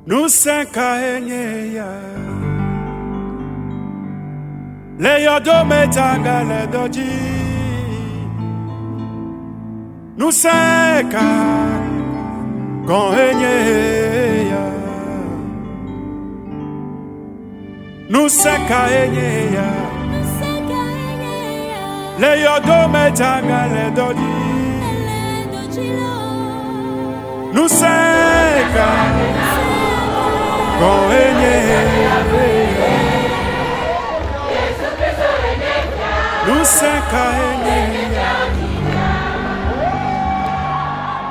Nous cinq ya le yodo metanga le doji. Nous cinq ya nous cinq ya le yodo metanga le doji. Nous cinq nous cinq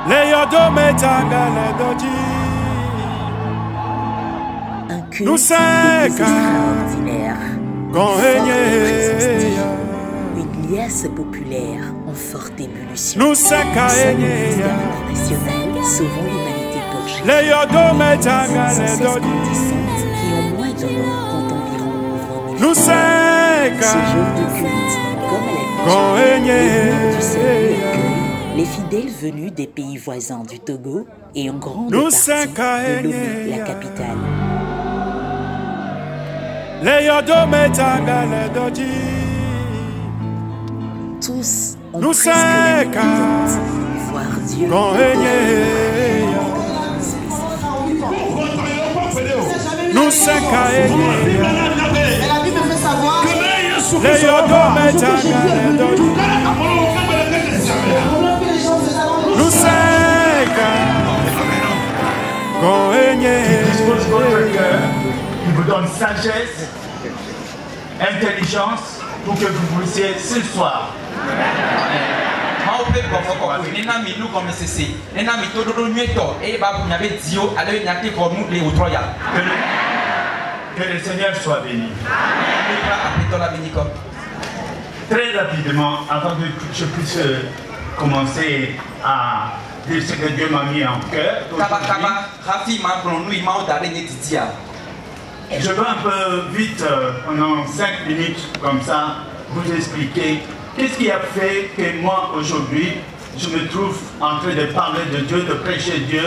les yodo metanga le doji. Un culte extraordinaire, une liesse populaire en forte ébullition. Nous cinq international sauvant l'humanité pour Jésus. Les yodo metanga le doji. Qui ont moins d'un an comptent environ 20 000 nous cinq Ce jour de culte, comme à l'habitude, du Seigneur accueille les fidèles venus des pays voisins du Togo et en grande partie de Lomé, la capitale. Les yodo metanga le doji. Tous ont nous presque la même attente, voir Dieu. Nous cinq la Bible me fait savoir les yodo metanga le doji. Nous cinq il dispose votre cœur, il vous donne sagesse, intelligence pour que vous puissiez ce soir. Que le Seigneur soit béni. Très rapidement, avant que je puisse commencer à dire ce que Dieu m'a mis en cœur, je veux un peu vite, pendant 5 minutes, comme ça, vous expliquer qu'est-ce qui a fait que moi, aujourd'hui, je me trouve en train de parler de Dieu, de prêcher Dieu,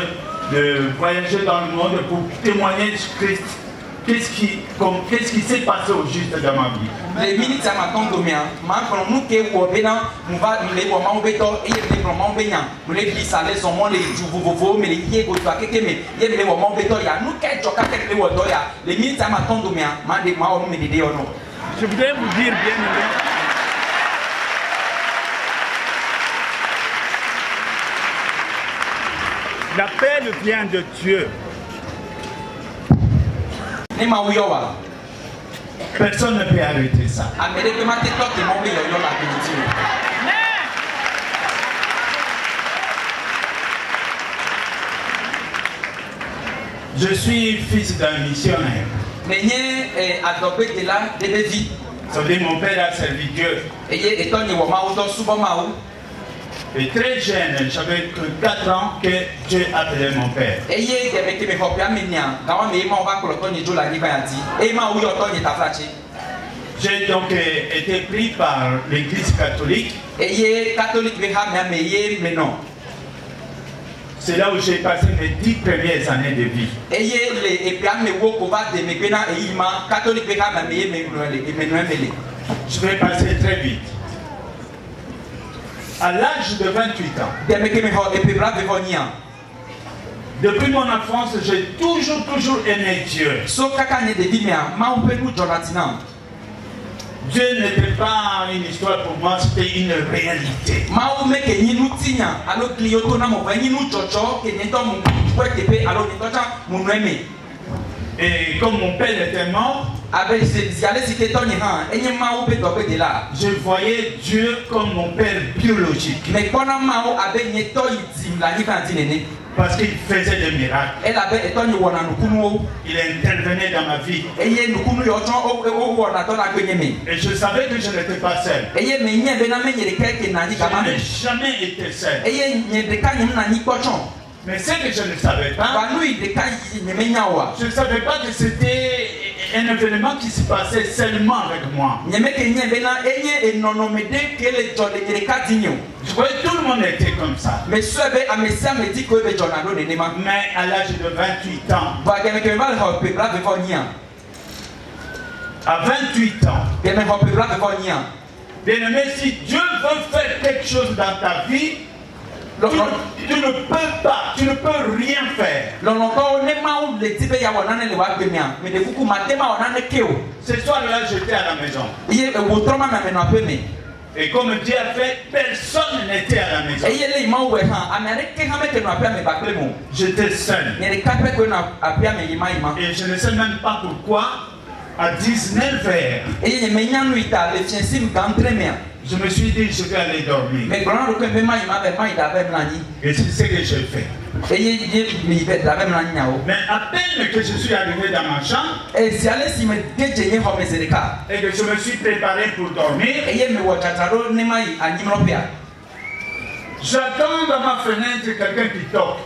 de voyager dans le monde pour témoigner de Christ. Qu'est-ce qui s'est passé au juste dans ma vie? Les minutes à ma tante Domien, ma femme nous qui est au Bénin, nous va nous les voir en béton et les blancs bénin. Nous les glissons les sommes les jouveaux, mais les yeux au toit qui mais il y a les moments béton, il y a nous qui choquons avec les wadoya. Les minutes à ma tante Domien, ma des ma on me dit non. Je voudrais vous dire bien aimé. L'appel vient de Dieu. Personne ne peut arrêter ça. Je suis fils d'un missionnaire. Ça veut dire mon père a servi Dieu. Et très jeune, j'avais que 4 ans que Dieu appelait mon père. J'ai donc été pris par l'église catholique. C'est là où j'ai passé mes 10 premières années de vie. Je vais passer très vite. À l'âge de 28 ans, depuis mon enfance, j'ai toujours aimé Dieu. Dieu n'était pas une histoire pour moi, c'était une réalité. Et comme mon père était mort, je voyais Dieu comme mon père biologique. Parce qu'il faisait des miracles. Il intervenait dans ma vie. Et je savais que je n'étais pas seul. Je n'ai jamais été seul. Mais ce que je ne savais pas, je ne savais pas que c'était un événement qui se passait seulement avec moi. Je voyais tout le monde était comme ça. Mais à l'âge de 28 ans, à 28 ans, bien aimé, si Dieu veut faire quelque chose dans ta vie, tu ne peux pas, tu ne peux rien faire. Ce soir-là, j'étais à la maison. Et comme Dieu a fait, personne n'était à la maison. J'étais seul. Et je ne sais même pas pourquoi, à 19h, je me suis dit, je vais aller dormir. Et c'est ce que j'ai fait. Mais à peine que je suis arrivé dans ma chambre, et que je me suis préparé pour dormir, j'attends dans ma fenêtre quelqu'un qui toque.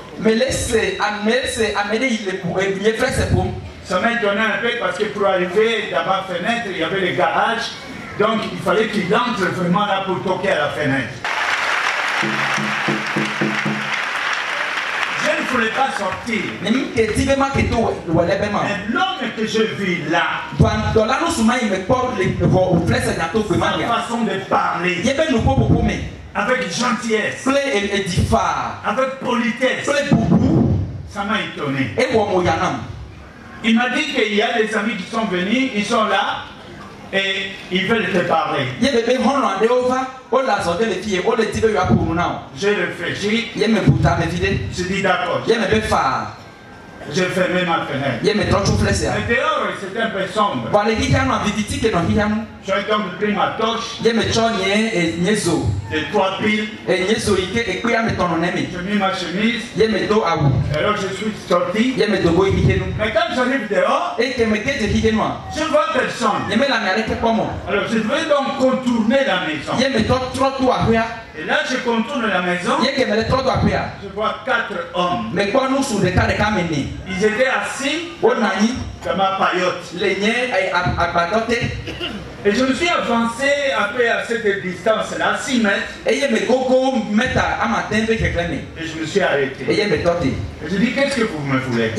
Ça m'a étonné un peu parce que pour arriver dans ma fenêtre, il y avait le garage. Donc il fallait qu'il entre vraiment là pour toquer à la fenêtre. Je ne voulais pas sortir. Mais l'homme que je vis là, sa façon de parler, avec gentillesse, avec politesse, ça m'a étonné. Il m'a dit qu'il y a des amis qui sont venus, ils sont là. Et ils veulent te parler. J'ai réfléchi. J'ai dit d'accord. J'ai fermé ma fenêtre. Et dehors, c'était un peu sombre. J'ai donc pris ma torche. De 3 piles. J'ai mis ma chemise. Alors je suis sorti. Mais quand j'arrive dehors, je ne vois personne. Alors je devais donc contourner la maison. Et là je contourne la maison. Je vois 4 hommes. Ils étaient assis dans ma paillote. Et je me suis avancé un peu à cette distance-là, 6 mètres. Et je me suis arrêté. Et je dis, qu'est-ce que vous me voulez?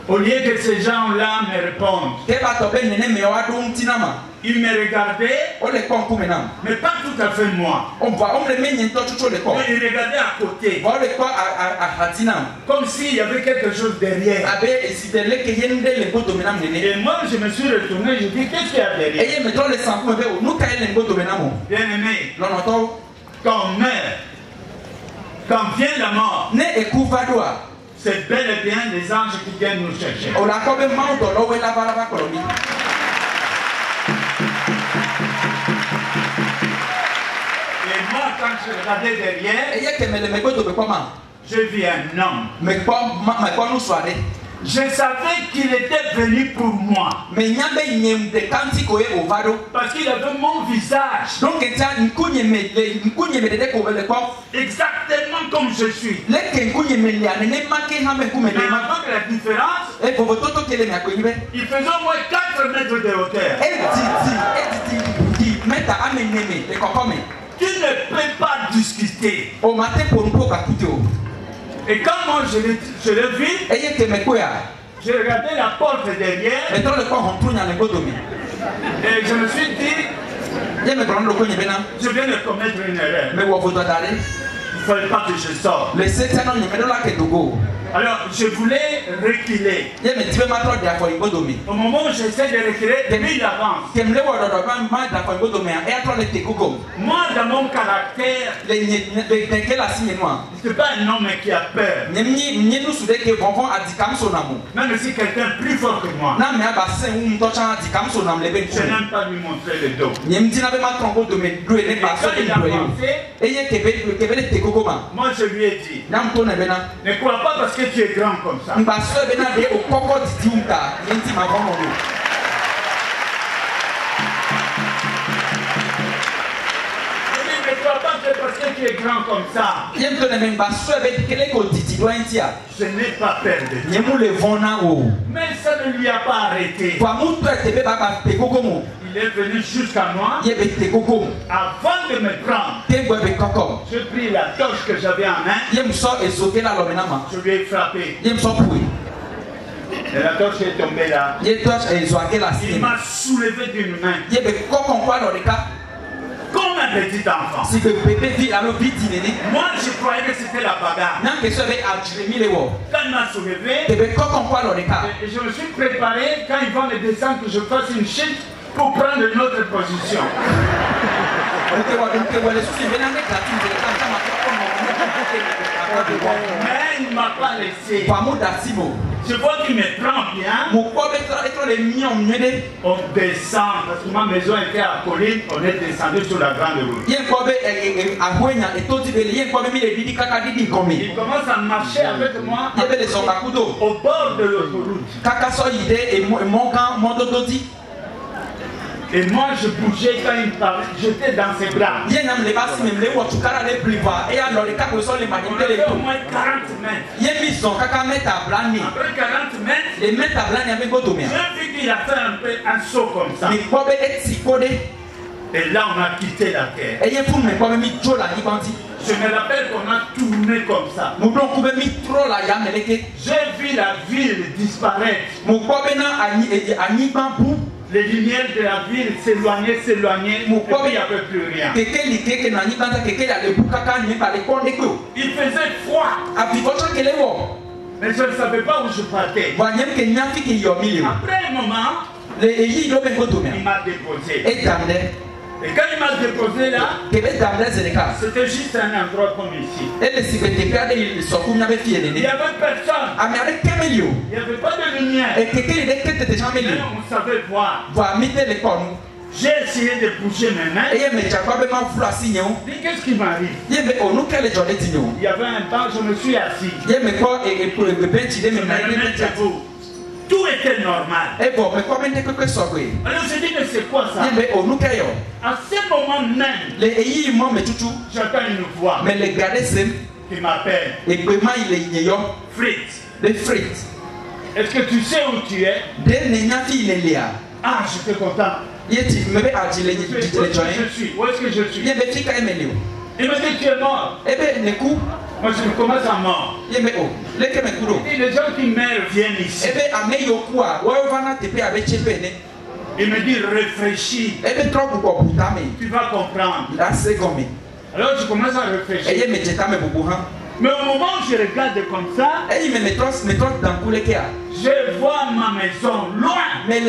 Au lieu que ces gens-là me répondent, ils me regardaient, mais pas tout à fait moi. Ils regardaient à côté, comme s'il y avait quelque chose derrière. Et moi, je me suis retourné, je dis, qu'est-ce qu'il y a derrière? Bien aimé, quand on meurt, quand vient la mort, c'est bel et bien les anges qui viennent nous chercher. Et moi, quand je regardais derrière, j'ai vu un homme. Je savais qu'il était venu pour moi. Parce qu'il avait mon visage. Exactement comme je suis. Mais avant la différence, il faisait au moins 4 mètres de hauteur. Tu ne peux pas discuter. Et quand moi je l'ai vu, j'ai regardé la porte derrière. Et je me suis dit, je viens de commettre une erreur. Il ne fallait pas que je sorte. Alors je voulais reculer. Au moment où j'essaie de reculer, lui il avance. Moi dans mon caractère, ce n'est pas un homme qui a peur. Même si quelqu'un est plus fort que moi, je n'aime pas lui montrer le dos. Et quand il a avancé, moi je lui ai dit, ne crois pas parce que tu es grand comme ça. Ne crois pas que parce que tu es est grand comme ça, je n'ai pas peur de Dieu. Mais ça ne lui a pas arrêté. Il est venu jusqu'à moi. Avant de me prendre, je pris la torche que j'avais en main. Je lui ai frappé. Et la torche est tombée là. Il m'a soulevé d'une main. Comme un petit enfant. Moi, je croyais que c'était la bagarre. Quand il m'a soulevé, et je me suis préparé, quand il va me descendre, que je fasse une chute pour prendre une autre position. Mais il ne m'a pas laissé. Je vois qu'il me prend bien. On descend, parce que ma maison était à colline, on est descendu sur la grande route. Il commence à marcher avec moi au bord de l'autoroute. Et moi je bougeais quand il parlait, j'étais dans ses bras. Il y avait au moins 40 mètres. Après 40 mètres, j'ai vu qu'il a fait un peu un saut comme ça. Et là on a quitté la terre. Je me rappelle qu'on a tourné comme ça. J'ai vu la ville disparaître. Les lumières de la ville s'éloignaient, et puis il n'y avait plus rien. Il faisait froid. Mais je ne savais pas où je partais. Après un moment, il m'a déposé. Et quand il m'a déposé là, c'était juste un endroit comme ici. Il n'y avait personne. Il n'y avait pas de lumière. Mais on savait voir. J'ai essayé de bouger mes mains. Qu'est-ce qui m'arrive? Il y avait un banc, je me suis assis. Tout était normal. Alors je dis, mais c'est quoi ça? À ce moment même, j'entends une voix qui m'appelle. Fritz. Est-ce que tu sais où tu es? Ah, je suis content. Où est-ce que je suis? Il me dit, tu es mort. Moi je commence à mort. Et les gens qui meurent viennent ici. Il me dit réfléchis. Tu vas comprendre. Alors je commence à réfléchir. Mais au moment où je regarde comme ça, je vois ma maison loin. Mais il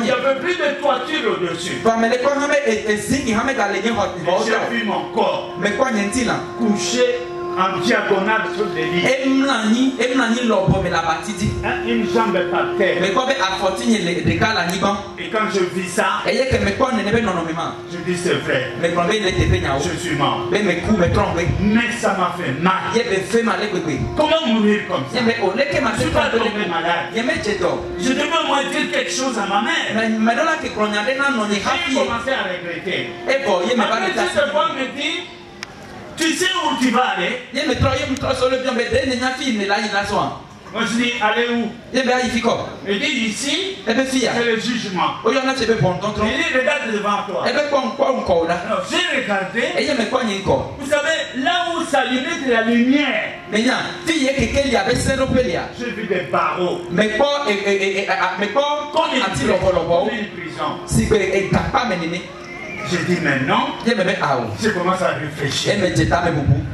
n'y avait plus de toiture au-dessus. J'ai vu mon corps couché en diagonale sur des lits. Une jambe par terre. Et quand je vis ça, je dis c'est vrai. Je suis mort. Mais ça m'a fait mal. Comment mourir comme ça? Je ne suis pas tombé malade. Je devais au moins dire quelque chose à ma mère. J'ai commencé à regretter. Après cette fois, me dit, tu sais où tu vas aller? Moi je dis, allez où? Il dit, ici, c'est le jugement. Il dit, regarde devant toi. Alors j'ai regardé. Vous savez, là où s'allumait de la lumière, j'ai vu des barreaux. Comme une prison. J'ai dit maintenant, je commence à réfléchir.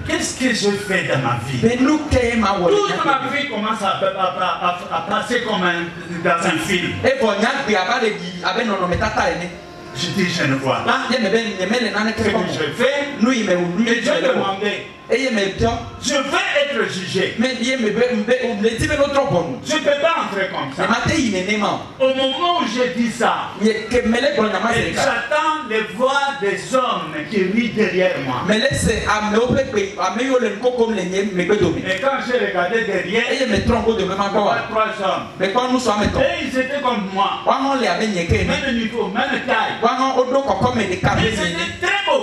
Qu'est-ce que je fais dans ma vie? Toute ma vie commence à passer comme dans un film. Je dis, je ne vois pas. Ce que je fais, et Dieu demandait, je veux être être jugé. Mais je ne peux pas entrer comme ça. Au moment où j'ai dit ça, j'attends les voix des hommes qui rient derrière moi. Et quand j'ai regardé derrière, il y avait 3 hommes. Et ils étaient comme moi. Même niveau, même taille. Mais c'était très beau.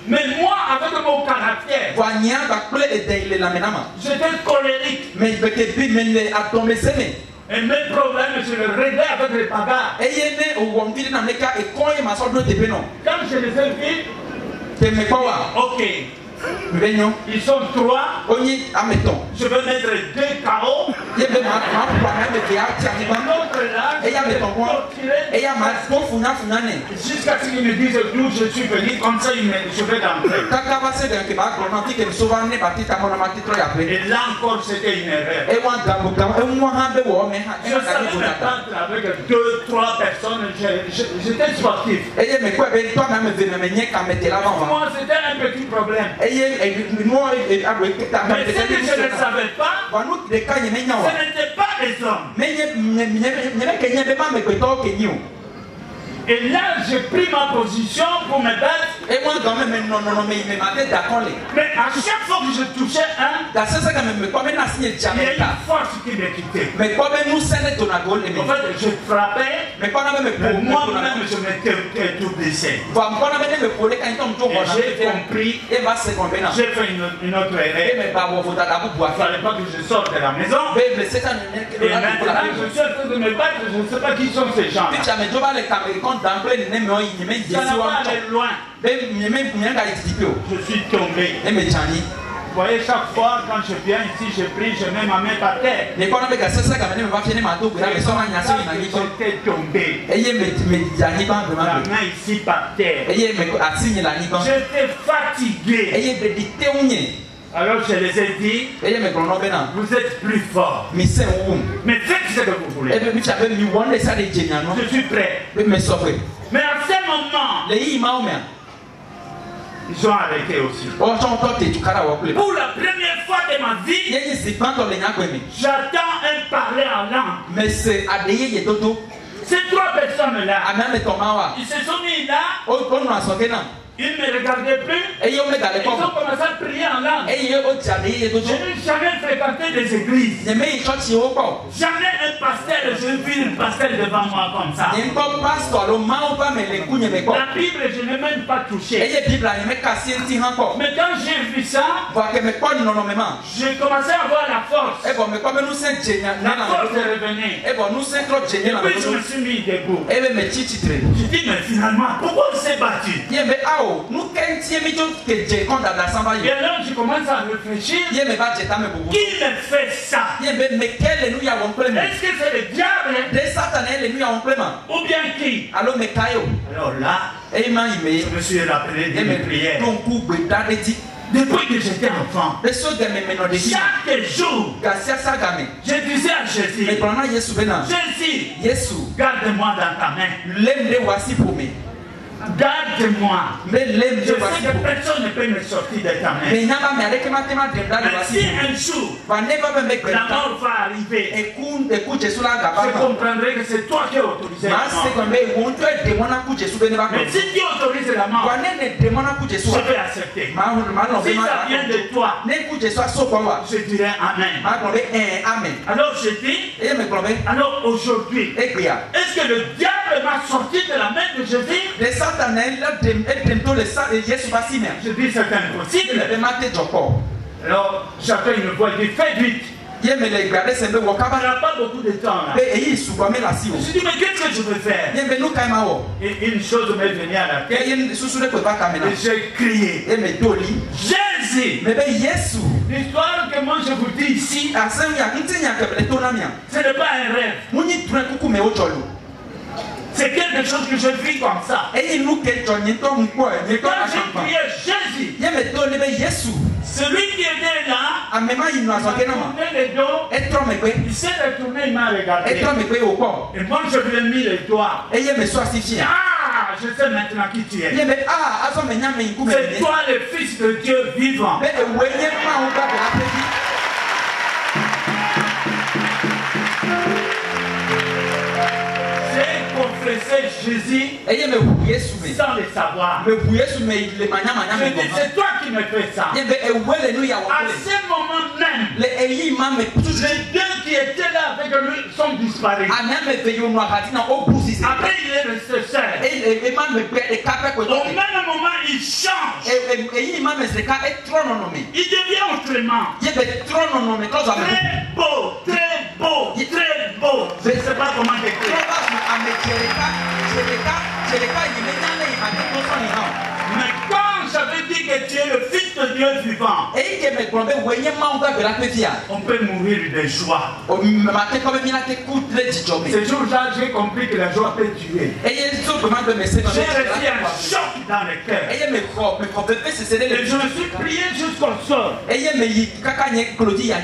Mais moi, avec mon caractère, j'étais colérique. Et mes problèmes, je les réglais avec les bagarres. Quand je les ai vus, ok. Ils sont 3. Je vais mettre 2 carreaux. Un autre là, jusqu'à ce qu'ils me disent d'où je suis venu, comme ça je vais rentrer. Et là encore c'était une erreur. Je savais me battre avec 2-3 personnes, j'étais sportif. Moi c'était un petit problème. Mais ce que je ne savais pas, ce n'était pas les hommes. Et là, j'ai pris ma position pour me battre. Mais à chaque fois que je touchais un, il y a une force qui me quittait. En fait, je frappais, mais moi-même, je m'étais tout blessé. J'ai compris, j'ai fait une autre erreur. Il ne fallait pas que je sorte de la maison. Et maintenant, je suis en train de me battre, je ne sais pas qui sont ces gens. Ça n'a pas allé loin. Je suis tombé. Vous voyez, chaque fois quand je viens ici, je prie, je mets ma main par terre. J'étais tombé. La main ici par terre. J'étais fatigué. Alors je les ai dit, vous êtes plus forts. Mais faites ce que vous voulez. Je suis prêt. Mais à ce moment, ils ont arrêté aussi. Pour la première fois de ma vie, j'attends un parler en langue. Ces 3 personnes-là, ils se sont mis là. Ils ne me regardaient plus. Ils ont commencé à prier en langue. Je n'ai jamais fréquenté des églises. Jamais un pasteur, je vis un pasteur devant moi comme ça. La Bible, je n'ai même pas touché. Mais quand j'ai vu ça, j'ai commencé à avoir la force. La force est revenue. Et puis je me suis mis debout. Je dis, mais finalement, pourquoi on s'est battu? Et alors je commence à réfléchir. Qui me fait ça? Est-ce que c'est le diable? Ou bien qui? Alors là, je me suis rappelé de mes prières. Depuis que j'étais enfant, chaque jour, je disais à Jésus, Jésus, garde-moi dans ta main. Garde-moi. Je sais que personne ne peut me sortir de ta main. Mais si un jour la mort va arriver, je comprendrai que c'est toi qui as autorisé la mort. Mais si tu autorises la mort, je vais accepter. Si ça vient de toi, je dirai Amen. Alors je dis, alors aujourd'hui, est-ce que le diable m'a sorti de la main de Jésus? Je dis c'est impossible. Alors j'appelle une voix qui fait vite. Il n'y a pas beaucoup de temps là. Je me suis dit mais qu'est-ce que je veux faire? Et une chose m'est venue à la tête. Et j'ai crié, Jésus! L'histoire que moi je vous dis ici, ce n'est pas un rêve. C'est quelque chose que je vis comme ça. Et quand j'ai crié Jésus, celui qui était là, il m'a tourné les dos, il s'est retourné, il m'a regardé. Et moi je lui ai mis les doigts. Ah, je sais maintenant qui tu es. Ye be azo me nyame nku me. C'est toi le fils de Dieu vivant. Be e wenye ma o ba be apedi. Confesser Jésus sans le savoir. C'est toi qui me fais ça. À ce moment même, les deux qui étaient là avec lui sont disparus. Après, il est resté seul. Au même moment, il change. Il devient autrement. Très beau, très beau, très beau. Je ne sais pas comment décrire. Mais quand j'avais dit que tu es le fils de Dieu vivant, on peut mourir de joie. Ce jour-là, j'ai compris que la joie peut tuer. J'ai reçu un choc dans le cœur. Et je me suis prié jusqu'au sol.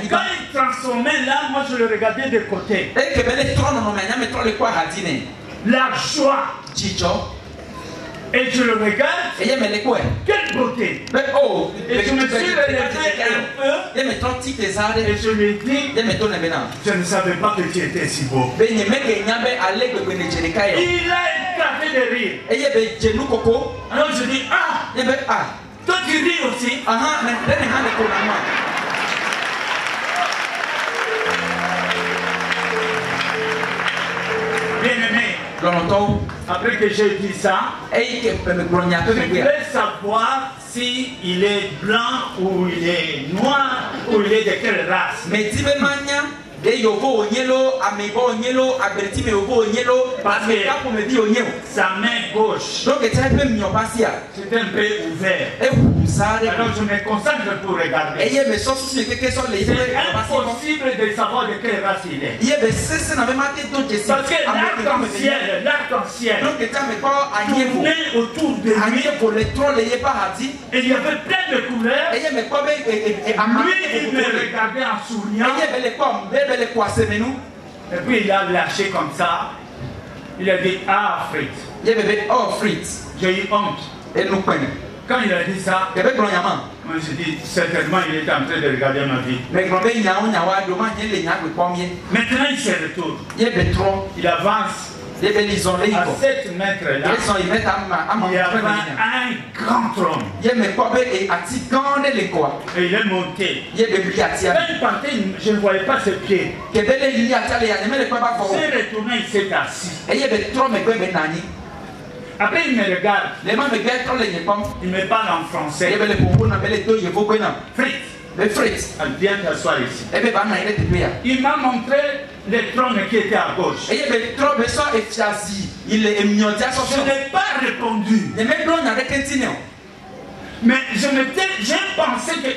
Quand il transformait là, moi je le regardais de côté. La joie. Et je le regarde. Quelle beauté. Et je me suis relevé un peu. Et je lui ai dit, je ne savais pas que tu étais si beau. Il a éclaté de rire. Alors je dis, toi tu ris aussi. Bien-aimé, après que j'ai dit ça, je voulais savoir s'il est blanc ou il est noir ou il est de quelle race. Parce que sa main gauche c'était un peu ouvert. Alors je me concentre pour regarder. C'est impossible de savoir de quelle race il est. Parce que l'arc-en-ciel tournait autour de lui. Et il y avait plein de couleurs. Lui, il me regardait en souriant. Et puis il a lâché comme ça. Il a dit, Fritz. J'ai eu honte. Quand il a dit ça, moi je dis, certainement il est en train de regarder ma vie. Maintenant il se retourne. Il avance. À 7 mètres là, il y avait un grand trône. Et il est monté. Quand il partait, je ne voyais pas ses pieds. Il s'est retourné, il s'est assis. Après il me regarde. Il me parle en français. Fritz, viens t'asseoir ici. Il m'a montré le trône qui était à gauche. Je n'ai pas répondu. Mais j'ai pensé que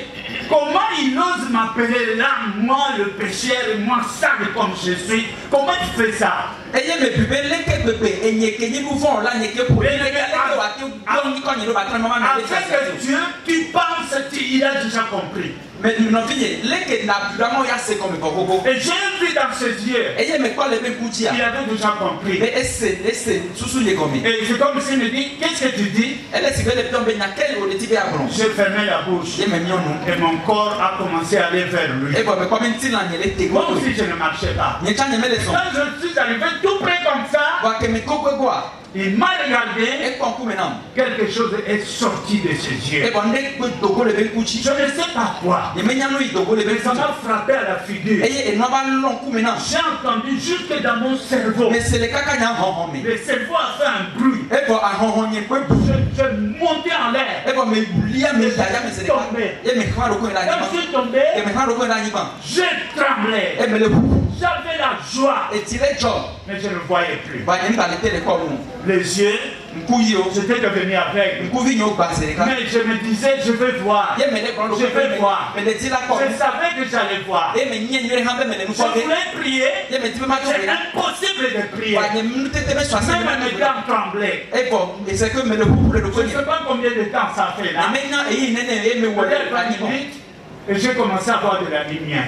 comment il ose m'appeler là, moi le pécheur, moi sale comme je suis. Comment tu fais ça? Avec Dieu, tu penses qu'il a déjà compris. Et j'ai vu dans ses yeux, il avait déjà compris. Et c'est comme s'il me dit, qu'est-ce que tu dis? J'ai fermé la bouche et mon corps a commencé à aller vers lui. Moi aussi je ne marchais pas. Quand je suis arrivé tout près comme ça, il m'a regardé, quelque chose est sorti de ses yeux. Je ne sais pas quoi, mais ça m'a frappé à la figure. J'ai entendu jusque dans mon cerveau. Le cerveau a fait un bruit. Je montais en l'air. Je suis tombé. Quand je suis tombé, je tremblais. J'avais la joie, mais je ne voyais plus. Les yeux, j'étais devenu aveugle. Mais je me disais, je vais voir. Je vais voir. Je savais que j'allais voir. Je voulais prier. C'est impossible de prier. Même mes dents tremblaient. Je ne sais pas combien de temps ça fait là. Peut-être 20 minutes. Et j'ai commencé à voir de la lumière.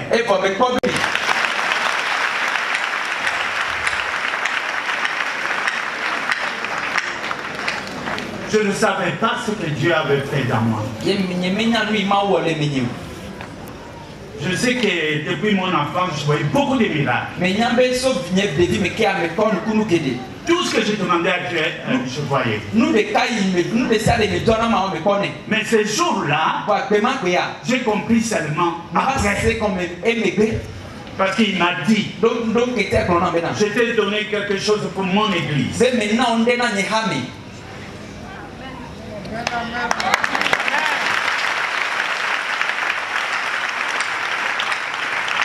Je ne savais pas ce que Dieu avait fait dans moi. Je sais que depuis mon enfance, je voyais beaucoup de miracles. Tout ce que je demandais à Dieu, je voyais. Mais ce jour-là, j'ai compris seulement après. Parce qu'il m'a dit, je t'ai donné quelque chose pour mon église.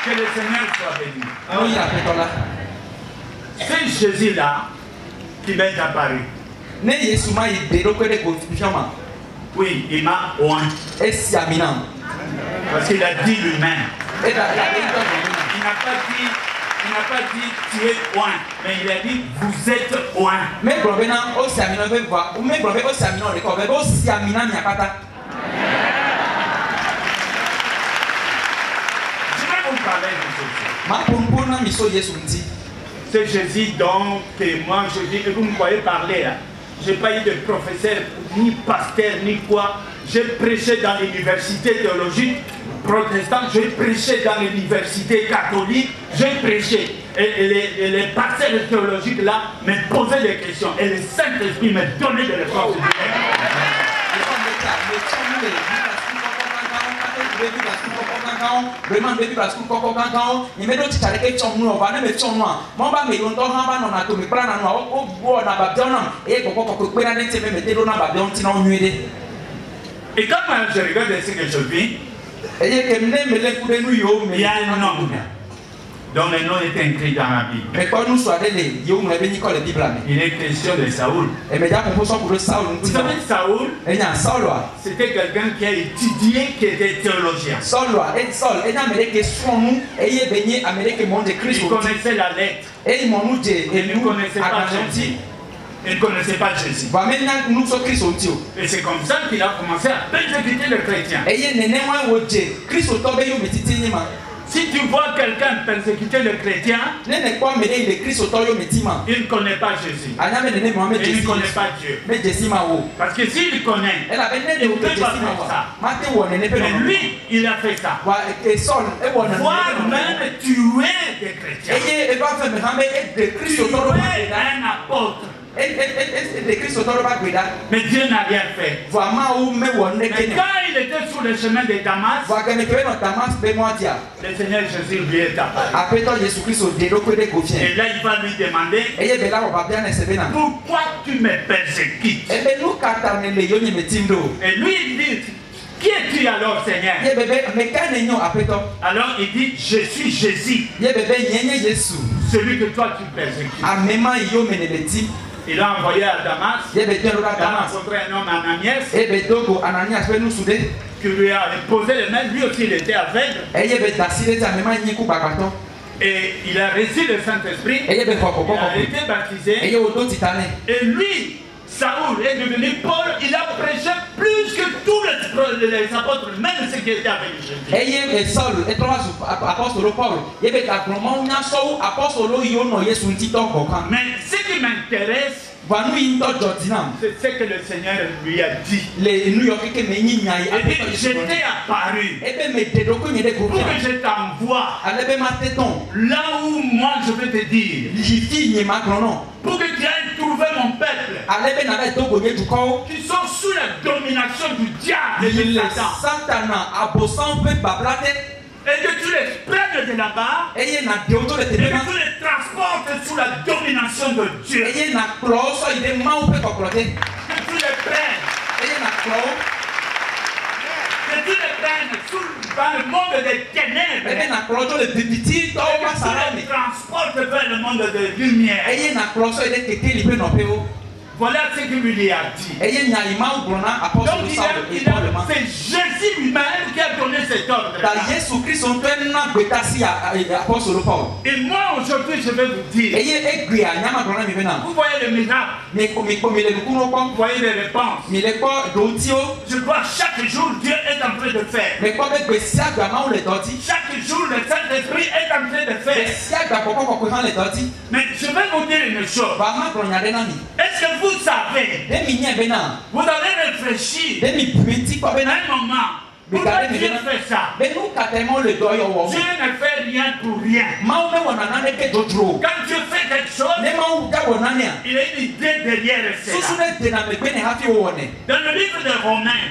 Que le Seigneur soit béni. C'est Jésus-là qui m'est apparu. Oui, il m'a oint. Parce qu'il a dit lui-même. Il n'a pas dit tu es oint, mais il a dit vous êtes oint. Je vais vous parler de Jésus. C'est Jésus dont moi je dis que vous me voyez parler. Je n'ai pas eu de professeur, ni pasteur, ni quoi. J'ai prêché dans l'université théologique protestante, j'ai prêché dans l'université catholique, j'ai prêché. Et les pasteurs théologiques là me posaient des questions. Et le Saint-Esprit me donnait des réponses. Et quand je regarde ce que je vis, il y a un homme dont le nom est écrit dans la Bible. Il est question de Saoul. Vous savez, Saoul, c'était quelqu'un qui a étudié, qui était théologien. Il connaissait la lettre. Il ne connaissait pas Jésus. Il ne connaissait pas Jésus. Et c'est comme ça qu'il a commencé à persécuter les chrétiens. Si tu vois quelqu'un persécuter les chrétiens, il ne connaît pas Jésus. Et il ne connaît pas Dieu. Parce que s'il connaît, il ne peut pas faire ça. Mais lui, il a fait ça. Voire même tuer des chrétiens. Tuer un apôtre. Mais Dieu n'a rien fait. Mais quand il était sur le chemin de Damas, le Seigneur Jésus lui est apparu. Et là il va lui demander, pourquoi tu me persécutes? Et lui il dit, qui es-tu alors, Seigneur? Alors il dit, je suis Jésus, celui que toi tu persécutes. Il a envoyé à Damas. Il a rencontré un homme, Ananias, qui lui a posé les mains. Lui aussi, il était aveugle. Et il a reçu le Saint-Esprit. Il a été baptisé. Et lui, Saoul, est devenu Paul. Il a prêché plus que tous les apôtres, même ceux qui étaient avec Jésus. Mais ce qui m'intéresse, c'est ce que le Seigneur lui a dit. Et je t'ai apparu pour que je t'envoie là où moi je vais te dire, pour que tu ailles trouver mon peuple qui sont sous la domination du diable et de Satan. Et que tu les prennes de là-bas et que tu les transportes sous la domination de Dieu. Que tu les prennes. Que tu les prennes dans le monde des ténèbres. Et que tu les transportes vers le monde de lumière. Voilà ce qu'il lui a dit. Donc c'est Jésus lui-même qui a donné cet ordre. Et moi aujourd'hui je vais vous dire, vous voyez le miracle, vous voyez les réponses. Je vois chaque jour Dieu est en train de faire. Chaque jour le Saint-Esprit est en train de faire. Mais je vais vous dire une chose. Est-ce que vous savez, vous avez réfléchi à un moment, pourquoi Dieu fait ça? Dieu ne fait rien pour rien. Quand Dieu fait quelque chose, il y a une idée derrière cela. Dans le livre de Romains,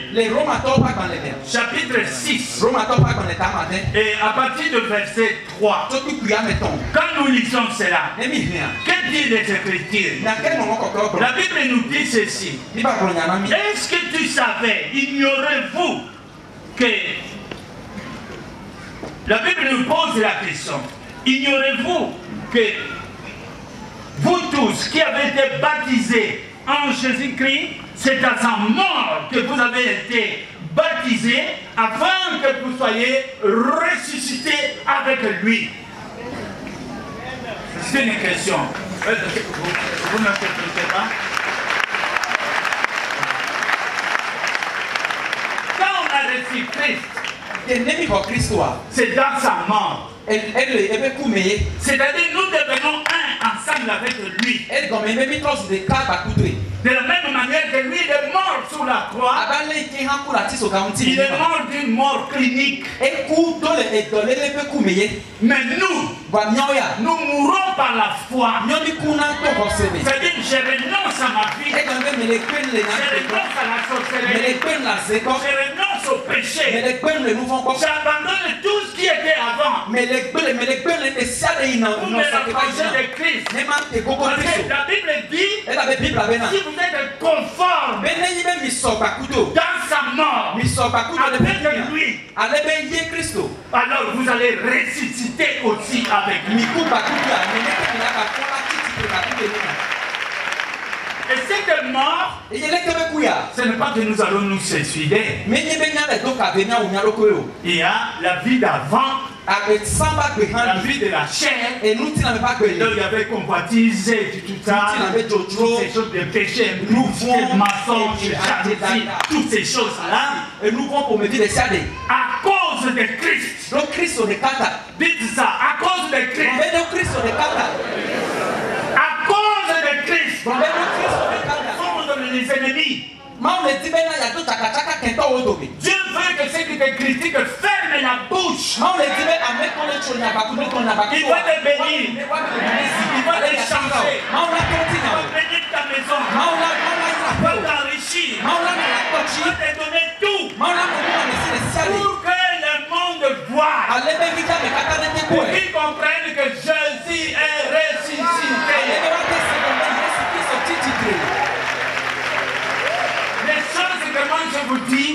chapitre 6, et à partir de verset 3, quand nous lisons cela, que dit les Écritures? La Bible nous dit ceci. Est-ce que tu savais, ignorez-vous que la Bible nous pose la question, ignorez-vous que vous tous qui avez été baptisés en Jésus-Christ, c'est à sa mort que vous avez été baptisés afin que vous soyez ressuscités avec lui? C'est une question. Vous n'interprétez pas? Christ, c'est dans sa mort. C'est-à-dire nous devenons un ensemble avec lui. De la même manière que lui il est mort sur la croix, il est mort d'une mort clinique. Mais nous mourons par la foi. C'est-à-dire je renonce à ma vie, je renonce à la sorcellerie, je renonce au péché, j'abandonne tout ce qui était avant pour me rapprocher de Christ. Parce que la Bible dit, si vous êtes conforme dans sa mort avec lui, alors vous allez ressusciter aussi avec lui. Et cette mort, ce n'est pas que nous allons nous suicider. Il y a la vie d'avant, la vie de la chair. Donc il y avait convoitise, tout ça, toutes ces choses de péché, mensonge, jalousie, toutes ces choses-là. À cause de Christ. Dites ça, à cause de Christ. À cause de Christ. Fondre les ennemis. Dieu veut que ceux qui te critiquent ferment la bouche. Il va te bénir. Il va te changer. Il va bénir ta maison. Il va t'enrichir. Il va te donner tout. Pour que le monde voie. Pour qu'ils comprennent que Jésus est ressuscité. Les choses que moi je vous dis,